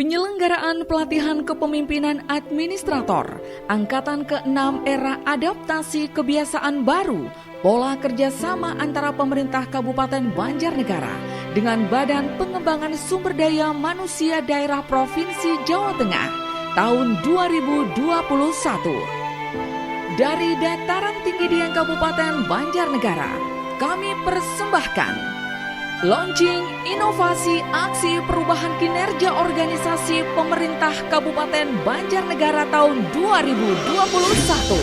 Penyelenggaraan pelatihan kepemimpinan administrator Angkatan ke-6 era adaptasi kebiasaan baru, pola kerjasama antara pemerintah Kabupaten Banjarnegara dengan Badan Pengembangan Sumber Daya Manusia Daerah Provinsi Jawa Tengah tahun 2021. Dari dataran tinggi Dieng Kabupaten Banjarnegara, kami persembahkan Launching Inovasi Aksi Perubahan Kinerja Organisasi Pemerintah Kabupaten Banjarnegara tahun 2021.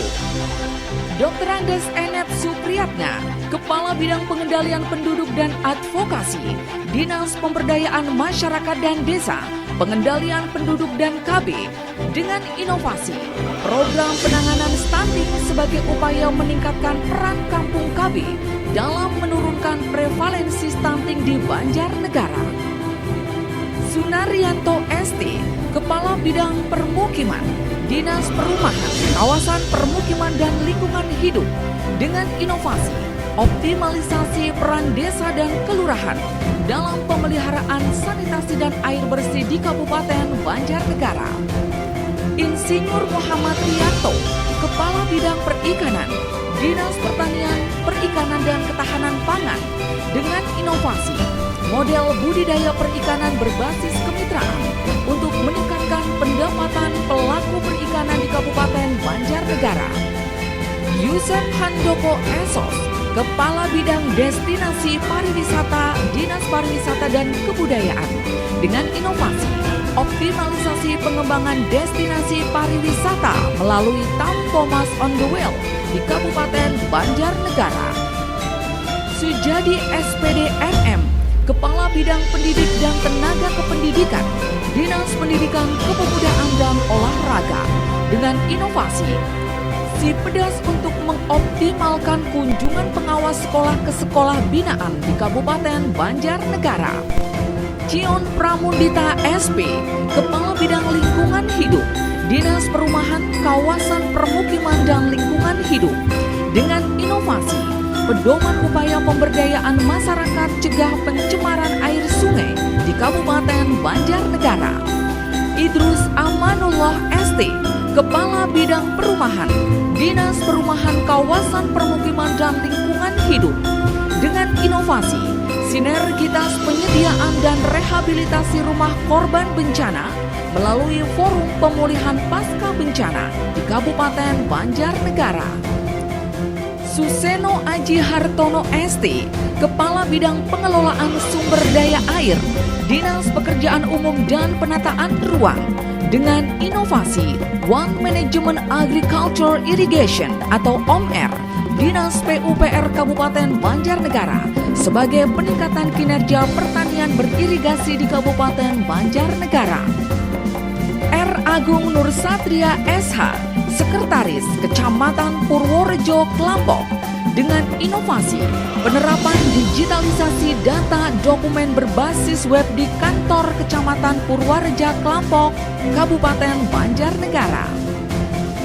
Dr. Andes Enet Supriyatna, Kepala Bidang Pengendalian Penduduk dan Advokasi, Dinas Pemberdayaan Masyarakat dan Desa, Pengendalian Penduduk dan KB, dengan inovasi program penanganan stunting sebagai upaya meningkatkan peran kampung KB dalam menurunkan prevalensi stunting di Banjarnegara. Sunaryanto ST, Kepala Bidang Permukiman, Dinas Perumahan, Kawasan Permukiman dan Lingkungan Hidup, dengan inovasi optimalisasi peran desa dan kelurahan dalam pemeliharaan sanitasi dan air bersih di Kabupaten Banjarnegara. Insinyur Muhammad Rianto, Kepala Bidang Perikanan, Dinas Pertanian, Perikanan dan Ketahanan Pangan, dengan inovasi model budidaya perikanan berbasis kemitraan untuk meningkatkan pendapatan pelaku perikanan di Kabupaten Banjarnegara. Yusef Handoko Esos, Kepala Bidang Destinasi Pariwisata, Dinas Pariwisata dan Kebudayaan, dengan inovasi optimalisasi pengembangan destinasi pariwisata melalui Tampomas on the Wheel di Kabupaten Banjarnegara. Sujadi SPD MM, Kepala Bidang Pendidik dan Tenaga Kependidikan, Dinas Pendidikan Kepemudaan dan Olahraga, dengan inovasi si pedas untuk mengoptimalkan kunjungan pengawas sekolah ke sekolah binaan di Kabupaten Banjarnegara. Cion Pramundita SP, Kepala Bidang Lingkungan Hidup, Dinas Perumahan, Kawasan Permukiman dan Lingkungan Hidup, dengan inovasi pedoman upaya pemberdayaan masyarakat cegah pencemaran air sungai di Kabupaten Banjarnegara. Idrus Amanullah ST, Kepala Bidang Perumahan, Dinas Perumahan, Kawasan Permukiman dan Lingkungan Hidup, dengan inovasi sinergitas penyediaan dan rehabilitasi rumah korban bencana melalui Forum Pemulihan Pasca Bencana di Kabupaten Banjarnegara. Suseno Aji Hartono ST, Kepala Bidang Pengelolaan Sumber Daya Air, Dinas Pekerjaan Umum dan Penataan Ruang, dengan inovasi One Management Agriculture Irrigation atau OMR, Dinas PUPR Kabupaten Banjarnegara, sebagai peningkatan kinerja pertanian beririgasi di Kabupaten Banjarnegara. R. Agung Nur Satria SH, Sekretaris Kecamatan Purworejo Klampok, dengan inovasi penerapan digitalisasi data dokumen berbasis web di kantor Kecamatan Purworejo Klampok, Kabupaten Banjarnegara.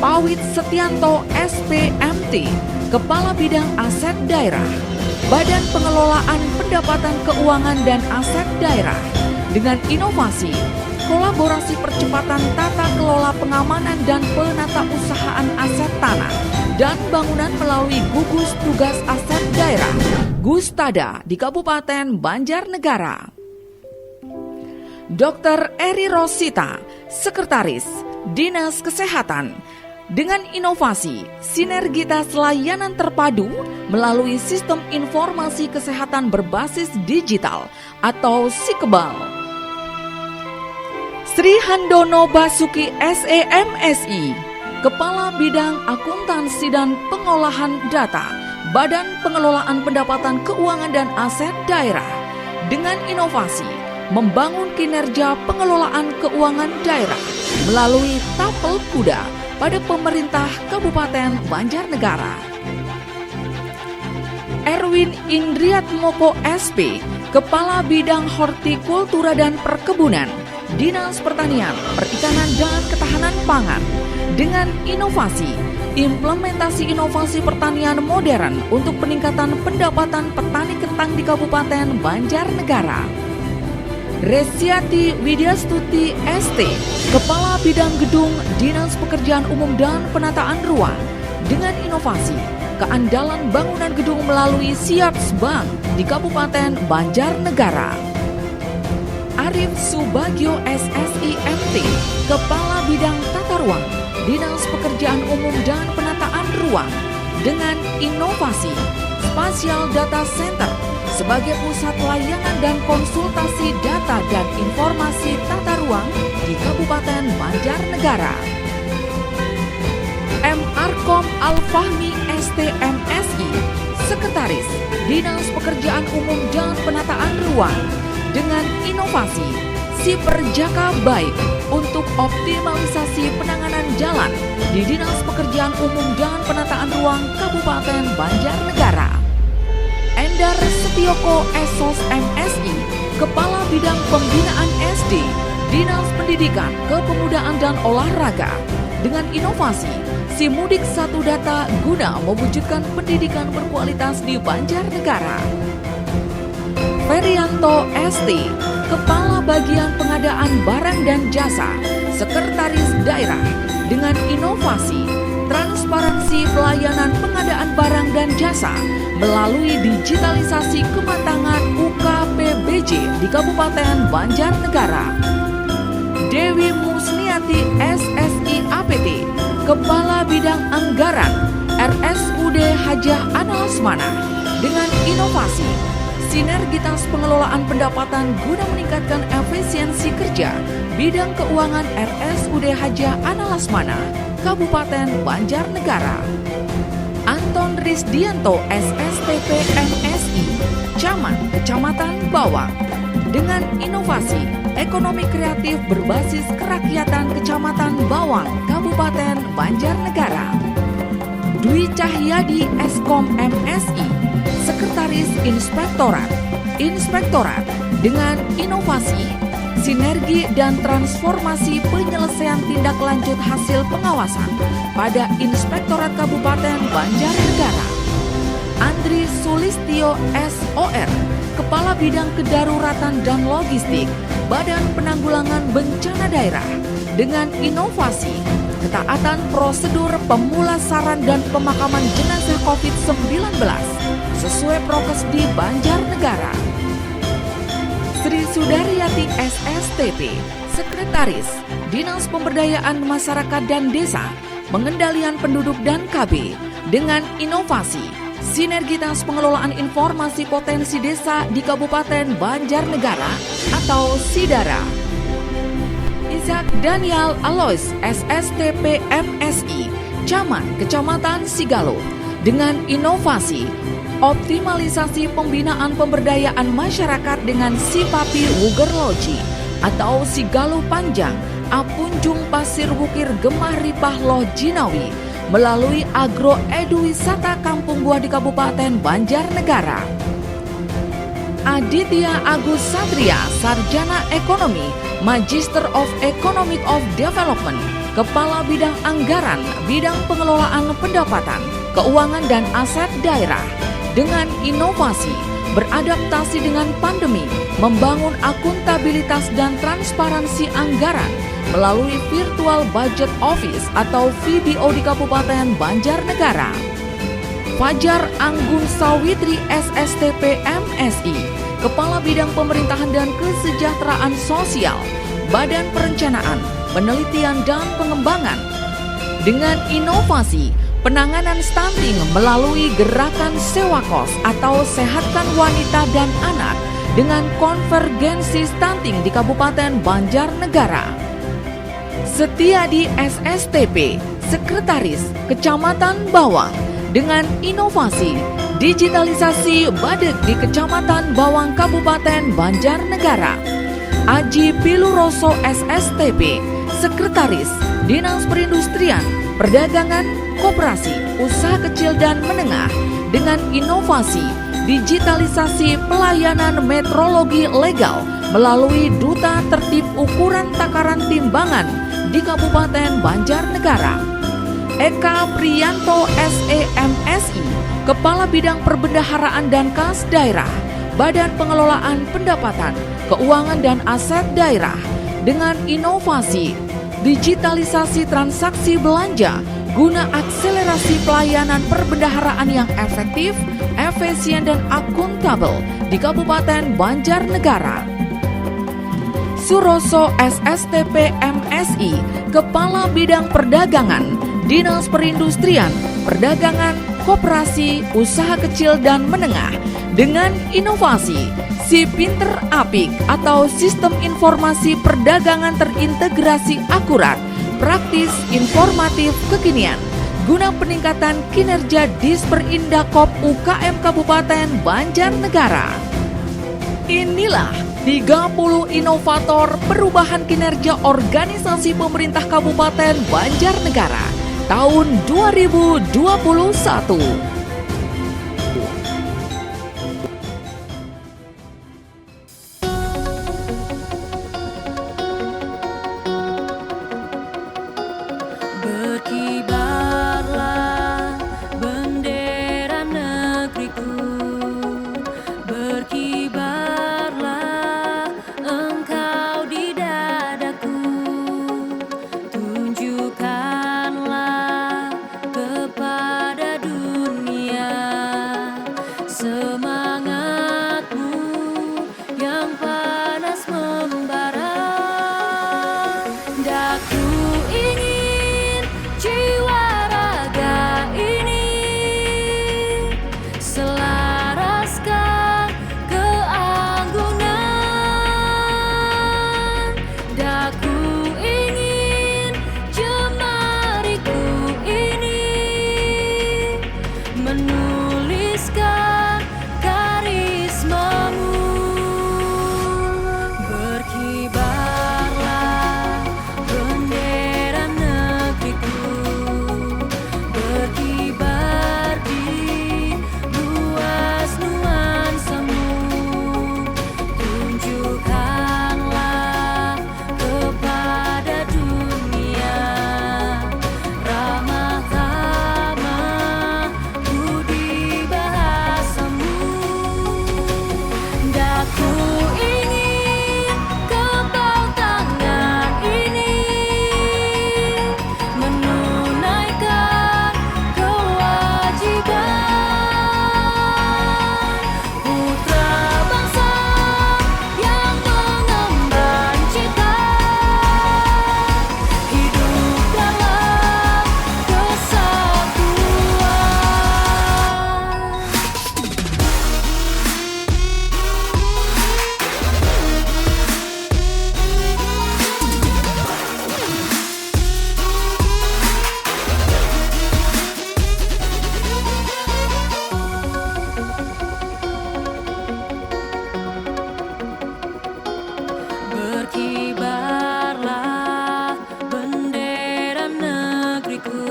Pawit Setianto SPMT, Kepala Bidang Aset Daerah, Badan Pengelolaan Pendapatan Keuangan dan Aset Daerah, dengan inovasi kolaborasi percepatan tata kelola pengamanan dan penatausahaan aset tanah dan bangunan melalui gugus tugas aset daerah Gustada di Kabupaten Banjarnegara. Dr. Eri Rosita, Sekretaris Dinas Kesehatan, dengan inovasi sinergitas layanan terpadu melalui Sistem Informasi Kesehatan Berbasis Digital atau SIKBAL. Sri Handono Basuki SEMSI, Kepala Bidang Akuntansi dan Pengolahan Data, Badan Pengelolaan Pendapatan Keuangan dan Aset Daerah, dengan inovasi membangun kinerja pengelolaan keuangan daerah melalui Tapel Kuda pada pemerintah Kabupaten Banjarnegara. Erwin Indriatmoko SP, Kepala Bidang Hortikultura dan Perkebunan, Dinas Pertanian, Perikanan dan Ketahanan Pangan, dengan inovasi implementasi inovasi pertanian modern untuk peningkatan pendapatan petani kentang di Kabupaten Banjarnegara. Resiati Widyastuti ST, Kepala Bidang Gedung Dinas Pekerjaan Umum dan Penataan Ruang, dengan inovasi keandalan bangunan gedung melalui Siapsbank di Kabupaten Banjarnegara. Arif Subagio SSI MT, Kepala Bidang Tata Ruang, Dinas Pekerjaan Umum dan Penataan Ruang, dengan inovasi Spatial Data Center sebagai pusat layanan dan konsultasi data dan informasi tata ruang di Kabupaten Banjarnegara. M. Arkom Al-Fahmi STMSI, Sekretaris Dinas Pekerjaan Umum dan Penataan Ruang, dengan inovasi Siperjaka Baik untuk optimalisasi penanganan jalan di Dinas Pekerjaan Umum dan Penataan Ruang Kabupaten Banjarnegara. Endar Setioko Esos MSI, Kepala Bidang Pembinaan SD, Dinas Pendidikan, Kepemudaan dan Olahraga, dengan inovasi Simudik 1 Data guna mewujudkan pendidikan berkualitas di Banjarnegara. Ferianto ST, Kepala Bagian Pengadaan Barang dan Jasa, Sekretaris Daerah, dengan inovasi transparansi pelayanan pengadaan barang dan jasa melalui digitalisasi kematangan UKPBJ di Kabupaten Banjarnegara. Dewi Musniati SSI APT, Kepala Bidang Anggaran RSUD Hajah Ana Lasmana, dengan inovasi sinergitas pengelolaan pendapatan guna meningkatkan efisiensi kerja bidang keuangan RSUD Hajah Ana Lasmana, Kabupaten Banjarnegara. Anton Risdianto SSTP MSI, Camat Kecamatan Bawang, dengan inovasi ekonomi kreatif berbasis kerakyatan Kecamatan Bawang, Kabupaten Banjarnegara. Dwi Cahyadi Eskom MSI, Sekretaris Inspektorat, dengan inovasi sinergi dan transformasi penyelesaian tindak lanjut hasil pengawasan pada Inspektorat Kabupaten Banjarnegara. Andri Sulistyo SOR, Kepala Bidang Kedaruratan dan Logistik, Badan Penanggulangan Bencana Daerah, dengan inovasi ketaatan prosedur pemulasaran dan pemakaman jenazah COVID-19 sesuai prokes di Banjarnegara. Sri Sudaryati SSTP, Sekretaris Dinas Pemberdayaan Masyarakat dan Desa, Pengendalian Penduduk dan KB, dengan inovasi sinergitas pengelolaan informasi potensi desa di Kabupaten Banjarnegara atau SIDARA. Isaac Daniel Alois SSTP MSI, Camat Kecamatan Sigalo, dengan inovasi optimalisasi pembinaan pemberdayaan masyarakat dengan Sipapi Wugerloji atau Sigalo Panjang Apunjung Pasir Wukir Gemah Ripah Loh Jinawi melalui Agro Edu Wisata Kampung Buah di Kabupaten Banjarnegara. Aditya Agus Satria, Sarjana Ekonomi, Magister of Economic of Development, Kepala Bidang Anggaran, Bidang Pengelolaan Pendapatan, Keuangan dan Aset Daerah, dengan inovasi beradaptasi dengan pandemi, membangun akuntabilitas dan transparansi anggaran melalui Virtual Budget Office atau VBO di Kabupaten Banjarnegara. Fajar Anggun Sawitri SSTP MSI, Kepala Bidang Pemerintahan dan Kesejahteraan Sosial, Badan Perencanaan, Penelitian dan Pengembangan, dengan inovasi penanganan stunting melalui gerakan sewa kos atau sehatkan wanita dan anak dengan konvergensi stunting di Kabupaten Banjarnegara. Setiadi SSTP, Sekretaris Kecamatan Bawang, dengan inovasi digitalisasi Badek di Kecamatan Bawang Kabupaten Banjarnegara. Aji Piluroso SSTP, Sekretaris Dinas Perindustrian, Perdagangan, Koperasi, Usaha Kecil dan Menengah, dengan inovasi digitalisasi pelayanan metrologi legal melalui Duta Tertib Ukuran Takaran Timbangan di Kabupaten Banjarnegara. Eka Priyanto SEMSI, Kepala Bidang Perbendaharaan dan Kas Daerah, Badan Pengelolaan Pendapatan, Keuangan dan Aset Daerah dengan inovasi digitalisasi transaksi belanja guna akselerasi pelayanan perbendaharaan yang efektif, efisien dan akuntabel di Kabupaten Banjarnegara. Suroso SSTP MSI, Kepala Bidang Perdagangan, Dinas Perindustrian, Perdagangan, Koperasi, Usaha Kecil dan Menengah, dengan inovasi Si Pinter Apik atau Sistem Informasi Perdagangan Terintegrasi Akurat, Praktis, Informatif, Kekinian, guna peningkatan kinerja Disperindakop UKM Kabupaten Banjarnegara. Inilah 30 inovator perubahan kinerja organisasi pemerintah Kabupaten Banjarnegara tahun 2021. Berkibarlah bendera negeriku, berkibarlah engkau di dadaku, tunjukkanlah kepada dunia semangatmu yang panas membara. Daku ingin jiwa raga ini selaraskan keanggunan. Daku ingin jemariku ini menuliskan karismamu. Berkibarlah bendera negeriku, berkibar di luas nuansamu, tunjukkanlah kepada dunia ramah tamah budi bahasamu. Daku ingin kebal tangan ini menunaikan kewajiban putra bangsa yang mengemban cita hidup dalam kesatuan. Berkibarlah bendera negeriku,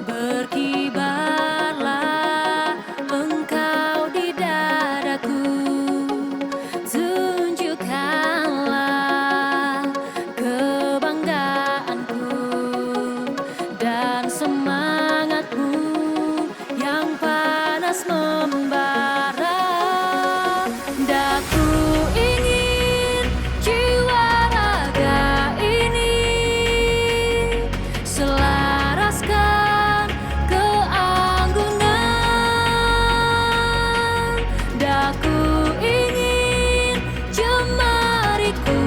berkibarlah engkau di dadaku, tunjukkanlah kebanggaanku dan semangatmu yang panas membara. Daku ingin jiwa raga ini selaraskan keanggunan. Daku ingin jemariku